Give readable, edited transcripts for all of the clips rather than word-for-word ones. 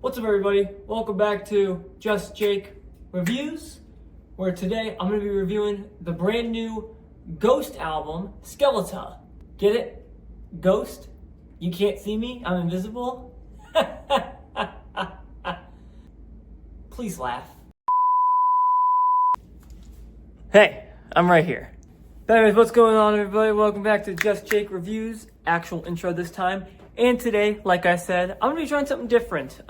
What's up, everybody? Welcome back to Just Jake Reviews, where today I'm going to be reviewing the brand new Ghost album, Skeleta. Get it? Ghost? You can't see me? I'm invisible? Please laugh. Hey, I'm right here. But anyways, what's going on, everybody? Welcome back to Just Jake Reviews. Actual intro this time. And today, like I said, I'm gonna be trying something different.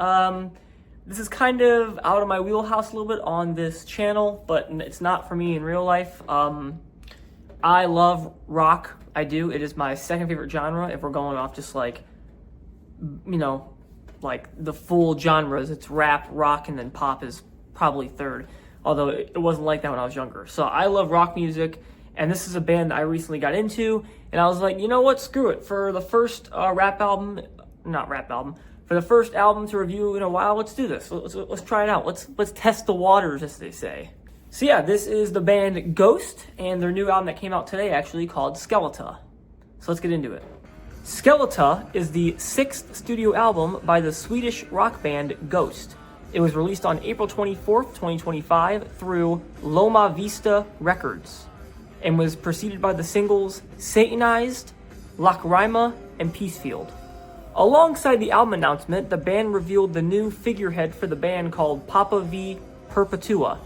This is kind of out of my wheelhouse a little bit on this channel, but it's not for me in real life. I love rock. I do. It is my second favorite genre. If we're going off just like, like the full genres, it's rap, rock, and then pop is probably third. Although it wasn't like that when I was younger. So I love rock music. And this is a band that I recently got into, and I was like, you know what, screw it. For the first for the first album to review in a while, let's do this. Let's try it out. Let's test the waters, as they say. So yeah, this is the band Ghost, and their new album that came out today, actually, called Skeleta. So let's get into it. Skeleta is the 6th studio album by the Swedish rock band Ghost. It was released on April 24th, 2025 through Loma Vista Records, and was preceded by the singles Satanized, Lacrima, and Peacefield. Alongside the album announcement, the band revealed the new figurehead for the band called Papa V Perpetua.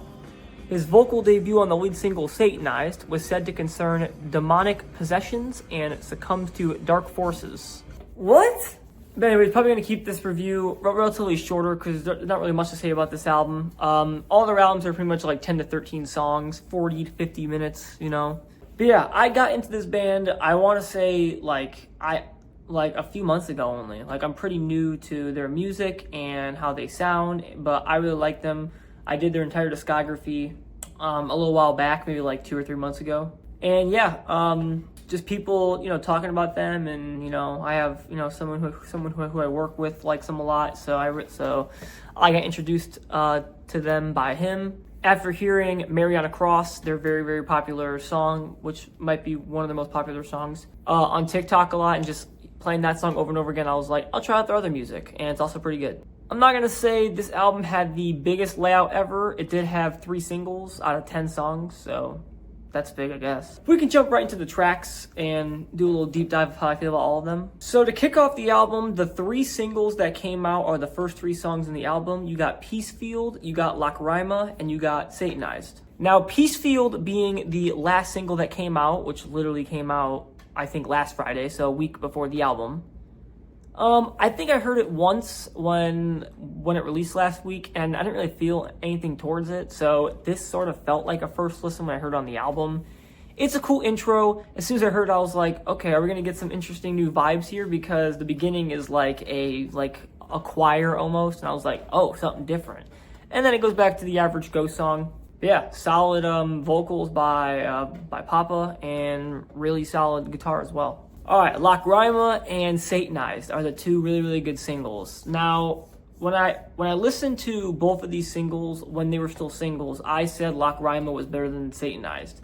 His vocal debut on the lead single Satanized was said to concern demonic possessions and succumbs to dark forces. What? But anyway, probably going to keep this review relatively shorter because there's not really much to say about this album. All their albums are pretty much like 10 to 13 songs, 40 to 50 minutes, you know. But yeah, I got into this band, I want to say like a few months ago only. Like, I'm pretty new to their music and how they sound, but I really like them. I did their entire discography a little while back, maybe like 2 or 3 months ago. And yeah, just people, talking about them, and I have someone who I work with likes them a lot, so I got introduced to them by him. After hearing "Mary on a Cross," their very, very popular song, which might be one of the most popular songs on TikTok a lot, and just playing that song over and over again, I was like, I'll try out their other music, and it's also pretty good. I'm not gonna say this album had the biggest layout ever. It did have 3 singles out of 10 songs, so that's big, I guess. We can jump right into the tracks and do a little deep dive of how I feel about all of them. So to kick off the album, the 3 singles that came out are the first 3 songs in the album. You got Peacefield, you got Lacrima, and you got Satanized. Now, Peacefield being the last single that came out, which literally came out, I think, last Friday, so a week before the album. I think I heard it once when it released last week, and I didn't really feel anything towards it, so this sort of felt like a first listen when I heard it on the album. It's a cool intro. As soon as I heard it, I was like, okay, are we gonna get some interesting new vibes here? Because the beginning is like a choir almost, and I was like, oh, something different. And then it goes back to the average Ghost song. But yeah, solid vocals by Papa, and really solid guitar as well. All right, Lacrima and Satanized are the 2 really, really good singles. Now, when I listened to both of these singles when they were still singles, I said Lacrima was better than Satanized.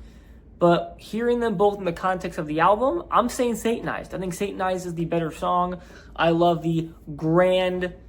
But hearing them both in the context of the album, I'm saying Satanized. I think Satanized is the better song. I love the grand-ish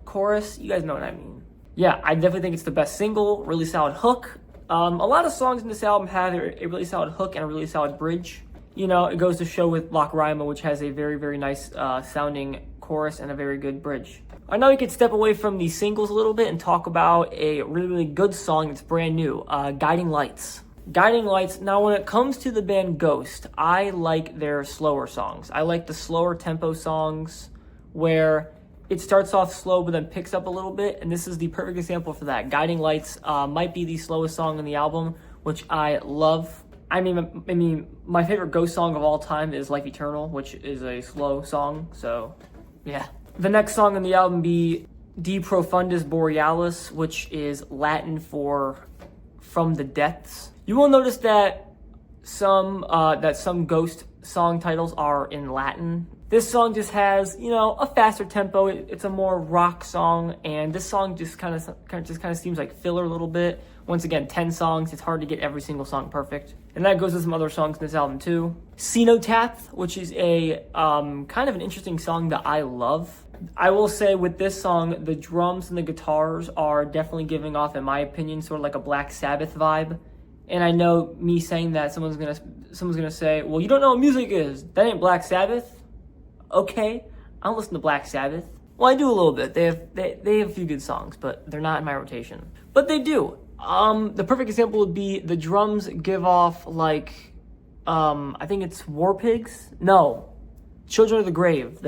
chorus. You guys know what I mean. Yeah, I definitely think it's the best single. Really solid hook. A lot of songs in this album have a really solid hook and a really solid bridge. It goes to show with Lacrima, which has a very, very nice sounding chorus and a very good bridge. I know we could step away from these singles a little bit and talk about a really, really good song that's brand new, Guiding Lights. Guiding Lights, now when it comes to the band Ghost, I like their slower songs. I like the slower tempo songs where it starts off slow but then picks up a little bit, and this is the perfect example for that. Guiding Lights might be the slowest song in the album, which I love. I mean, my favorite Ghost song of all time is Life Eternal, which is a slow song, so yeah. The next song on the album be De Profundis Borealis, which is Latin for From the Depths. You will notice that some Ghost song titles are in Latin. This song just has, a faster tempo. It's a more rock song, and this song just kind of seems like filler a little bit. Once again, 10 songs. It's hard to get every single song perfect. And that goes with some other songs in this album too. Cenotaph, which is a kind of an interesting song that I love. I will say with this song, the drums and the guitars are definitely giving off, in my opinion, sort of like a Black Sabbath vibe. And I know me saying that, someone's gonna say, well, you don't know what music is. That ain't Black Sabbath. Okay, I don't listen to Black Sabbath. Well, I do a little bit. They have a few good songs, but they're not in my rotation. But they do. The perfect example would be the drums give off like, I think it's War Pigs? No, Children of the Grave.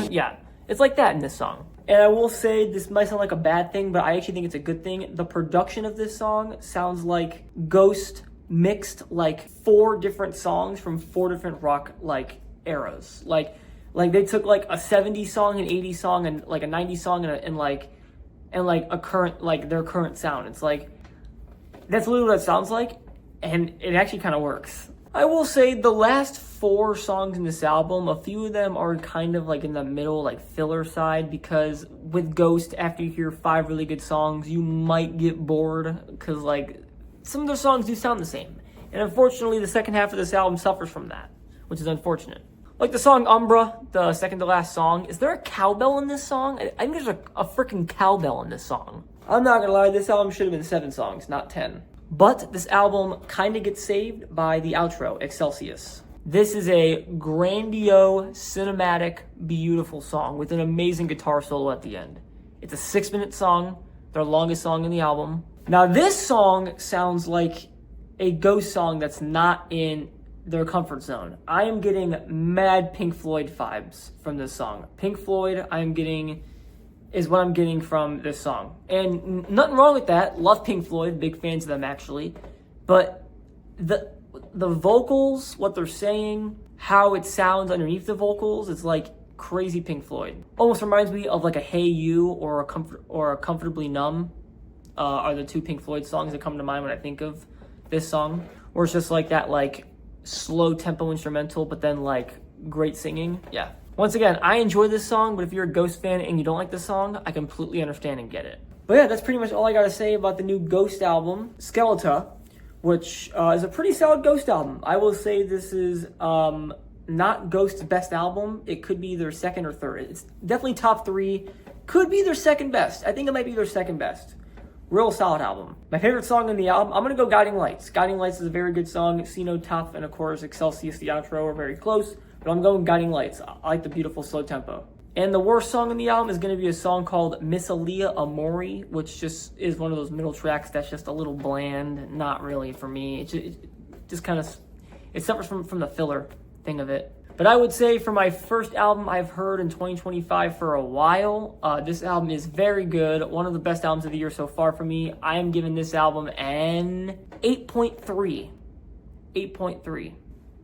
Yeah, it's like that in this song. And I will say, this might sound like a bad thing, but I actually think it's a good thing. The production of this song sounds like Ghost mixed like 4 different songs from 4 different rock like eras. Like they took like a 70s song, an 80s song, and like a 90s song, and like a current, like their current sound. It's like, that's literally what it sounds like, and it actually kind of works. I will say the last 4 songs in this album, a few of them are kind of like in the middle, like filler side, because with Ghost, after you hear 5 really good songs, you might get bored, because like some of the songs do sound the same. And unfortunately, the second half of this album suffers from that, which is unfortunate. Like the song Umbra, the second to last song. Is there a cowbell in this song? I think there's a freaking cowbell in this song. I'm not gonna lie, this album should have been 7 songs, not 10. But this album kind of gets saved by the outro, Excelsius. This is a grandiose, cinematic, beautiful song with an amazing guitar solo at the end. It's a 6-minute song, their longest song in the album. Now this song sounds like a Ghost song that's not in their comfort zone. I am getting mad Pink Floyd vibes from this song. Pink Floyd, is what I'm getting from this song. And nothing wrong with that. Love Pink Floyd, big fans of them actually. But the vocals, what they're saying, how it sounds underneath the vocals, it's like crazy Pink Floyd. Almost reminds me of like a Hey You or a Comfortably Numb are the 2 Pink Floyd songs that come to mind when I think of this song. Where it's just like that like slow tempo instrumental, but then like great singing. Yeah. Once again, I enjoy this song, but if you're a Ghost fan and you don't like this song, I completely understand and get it. But yeah, that's pretty much all I gotta say about the new Ghost album, Skeleta, which is a pretty solid Ghost album. I will say this is not Ghost's best album. It could be their second or third. It's definitely top 3. Could be their second best. I think it might be their second best. Real solid album. My favorite song in the album, I'm gonna go Guiding Lights. Guiding Lights is a very good song. Cenotaph and of course Excelsius, the outro, are very close. But I'm going Guiding Lights. I like the beautiful slow tempo. And the worst song in the album is going to be a song called Miss Aaliyah Amori, which just is one of those middle tracks that's just a little bland. Not really for me. It just kind of, it suffers from the filler thing of it. But I would say for my first album I've heard in 2025 for a while, this album is very good. One of the best albums of the year so far for me. I am giving this album an 8.3. 8.3.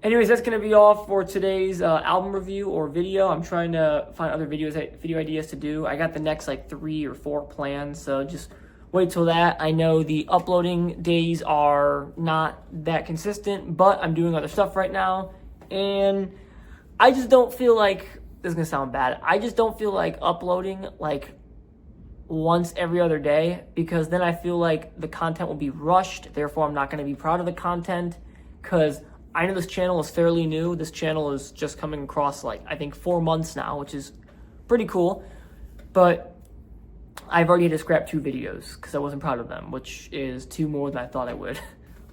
Anyways, that's going to be all for today's album review or video. I'm trying to find other video ideas to do. I got the next like 3 or 4 planned, so just wait till that. I know the uploading days are not that consistent, but I'm doing other stuff right now. And I just don't feel like, this is going to sound bad, I just don't feel like uploading like once every other day, because then I feel like the content will be rushed. Therefore, I'm not going to be proud of the content, because I know this channel is fairly new. This channel is just coming across like, I think 4 months now, which is pretty cool. But I've already had to scrap 2 videos because I wasn't proud of them, which is 2 more than I thought I would.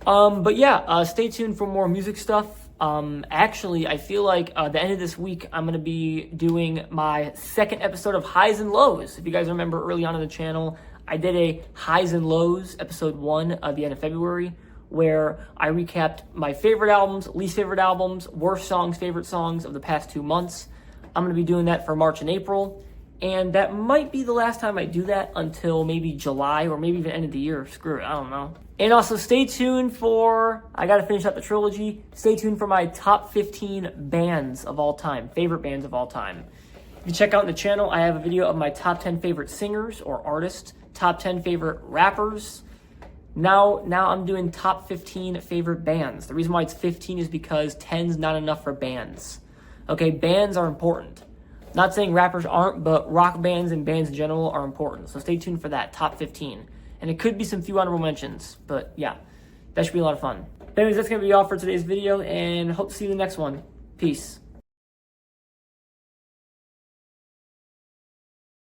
But yeah, stay tuned for more music stuff. Actually, I feel like the end of this week, I'm going to be doing my 2nd episode of Highs and Lows. If you guys remember early on in the channel, I did a Highs and Lows episode 1 at the end of February, where I recapped my favorite albums, least favorite albums, worst songs, favorite songs of the past 2 months. I'm going to be doing that for March and April, and that might be the last time I do that until maybe July or maybe even end of the year. Screw it, I don't know. And also stay tuned for, I got to finish out the trilogy, stay tuned for my top 15 bands of all time, favorite bands of all time. If you check out the channel, I have a video of my top 10 favorite singers or artists, top 10 favorite rappers. Now I'm doing top 15 favorite bands. The reason why it's 15 is because 10's not enough for bands. Okay, bands are important. Not saying rappers aren't, but rock bands and bands in general are important. So stay tuned for that, top 15. And it could be some few honorable mentions. But yeah, that should be a lot of fun. Anyways, that's going to be all for today's video, and hope to see you in the next one. Peace.